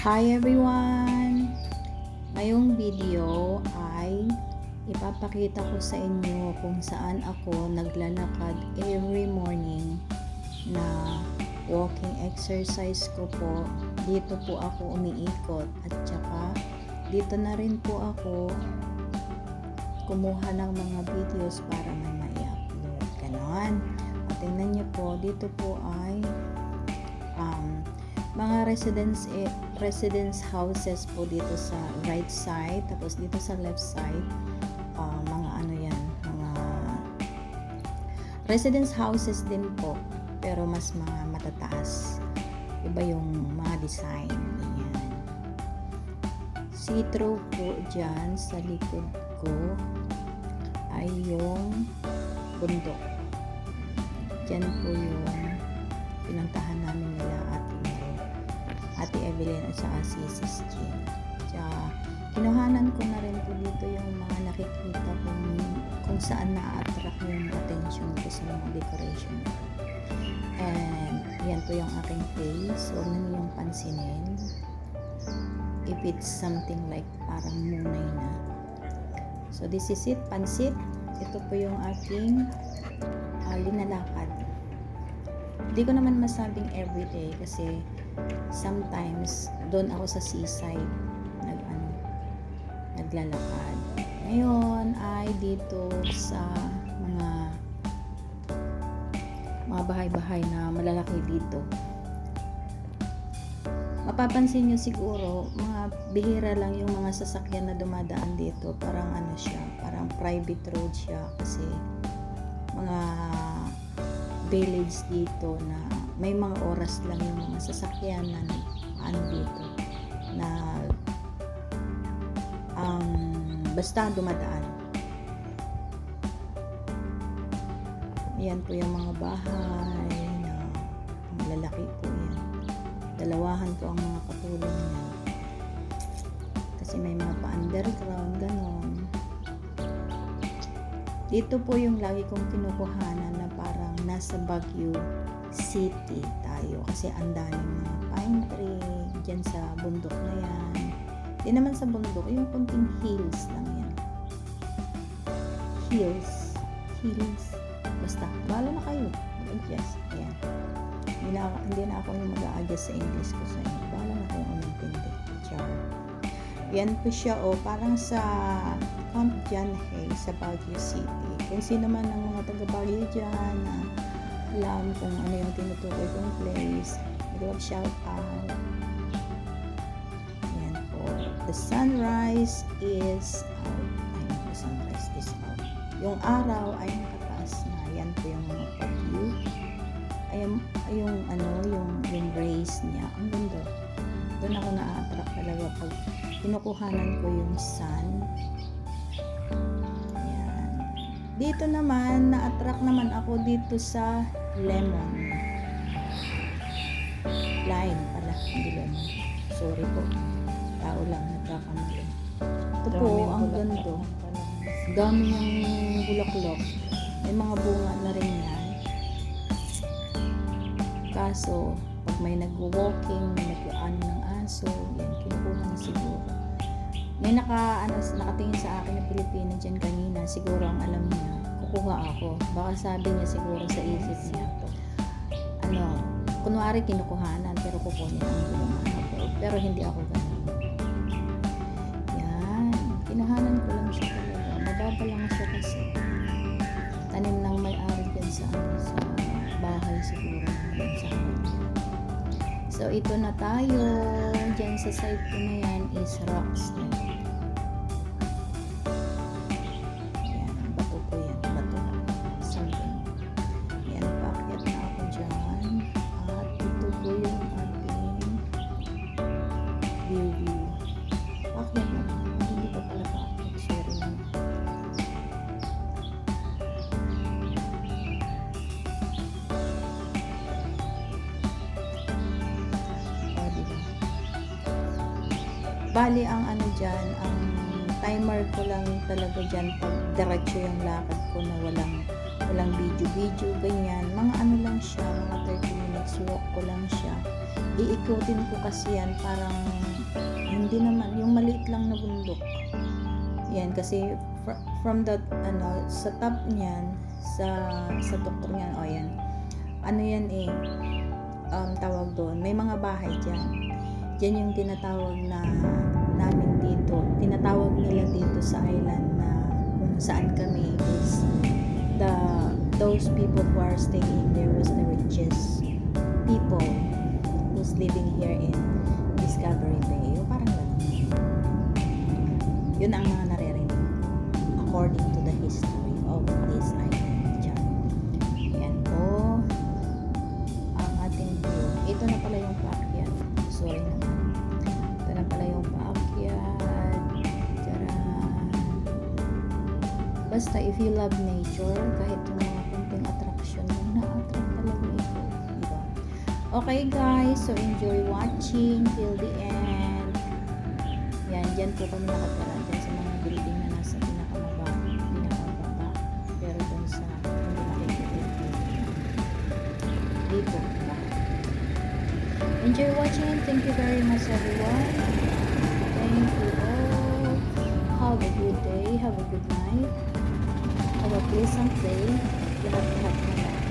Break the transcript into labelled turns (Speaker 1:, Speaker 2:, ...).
Speaker 1: Hi everyone! Ngayong video ay ipapakita ko sa inyo kung saan ako naglalakad every morning na walking exercise ko po. Dito po ako umiikot at saka dito na rin po ako kumuha ng mga videos para may mai-upload. Ganon. At tingnan nyo po, dito po ay mga residence houses po dito sa right side, tapos dito sa left side mga ano yan, mga residence houses din po, pero mas mga matataas, iba yung mga design. Ayan, see-through po dyan sa likod ko ay yung bundok. Dyan po yung pinuntahan namin nila Ate Evelyn at saka si Sis Jean. Tsaka, kinuhanan ko na rin po dito yung mga nakikita kung saan na-attract yung attention ko sa mga decoration. And, yan po yung aking face. Huwag na niyong pansinin. If it's something like parang munay na. So, this is it. Pansit. Ito po yung aking linalakad. Hindi ko naman masabing everyday kasi sometimes doon ako sa seaside naglalakad. Ngayon ay dito sa mga bahay-bahay na malalaki dito. Mapapansin nyo siguro, mga bihira lang yung mga sasakyan na dumadaan dito. Parang ano siya, parang private road siya kasi mga village dito na may mga oras lang yung mga sasakyan na dito na basta dumadaan. Yan po yung mga bahay na lalaki po yan. Dalawahan po ang mga katulong niya. Kasi may mga pa-underground, ganon. Dito po yung lagi kong kinukuhanan na parang nasa Baguio City tayo. Kasi ang daming mga pine tree dyan sa bundok na yan. Di naman sa bundok, yung kunting hills lang yan. Hills. Basta, bahala na kayo. Mag-adjust. Ayan. Hindi na ako yung mag-a-adjust sa English ko sa inyo. Bahala na kayo ang magpindi. Char. Yan po siya, parang sa Camp John Hay sa Baguio City. Kung sino man ang mga taga Baguio dyan na alam kung ano yung tinutukoy kong place, mag-love shout out. Yan po. The sunrise is out. The sunrise is out. Yung araw ay nakataas na. Yan po yung mga view. Yung rays niya. Ang ganda. Doon ako na-attract talaga pag kinukuhanan ko yung sun. Ayan. Dito naman, na-attract naman ako dito sa lemon. Lime pala, hindi lemon. Sorry po. Tao lang, nagkakamali. Ito po, ang ganda. Dami ng bulaklak. May mga bunga na rin yan. Kaso, pag may nag-walking, may nag-ano ng aso, yan, kinukuha na siguro. May nakatingin sa akin na Pilipina dyan kanina, siguro ang alam niya, kukuha ako. Baka sabi niya siguro sa isip niya, kunwari kinukuhanan, pero kukunin ang bunga. Pero hindi ako ganun. Yan, kinuhanan ko lang siya talaga. Mababa lang siya kasi. Tanim ng may-ari dyan sa bahay siguro. Sa so, ito na tayo. Diyan sa side ko na yan is rocks na. Yan, bato po yan. Bato. Something. Yan, paakyat na ako dyan. At ito po yung ating view. Paakyat na Bali, ang ano dyan, ang timer ko lang talaga dyan pag diretso yung lakad ko na walang video, ganyan. Mga ano lang siya, mga 30 minutes walk ko lang siya. Iikutin ko kasi yan, parang hindi naman, yung maliit lang na bundok. Yan, kasi from the, ano, sa top niyan, sa tuktok niyan, o yan, ano yan eh, tawag doon, may mga bahay dyan. Dyan yung tinatawag na namin dito, tinatawag nila dito sa island na kung saan kami is those people who are staying there was the richest people who's living here in Discovery Bay. O parang gano'n. Yun ang mga naririnig according to the history of this island dyan. Yan po ang ating view. Ito na pala yung paakyat. Sorry naman. Ito na pala yung paakyat. Taran. Basta if you love nature, kahit yung mga kunting attraction yung na-attract talaga ito. Diba? Okay guys, so enjoy watching till the end. Yan, dyan po kami nakatira. Dyan sa mga building na nasa pinakababa. Pero dyan sa hindi makikita dito. Enjoy watching. Thank you very much everyone. Thank you all. Have a good day. Have a good night. Have a pleasant day. Lahat-lahat na lang.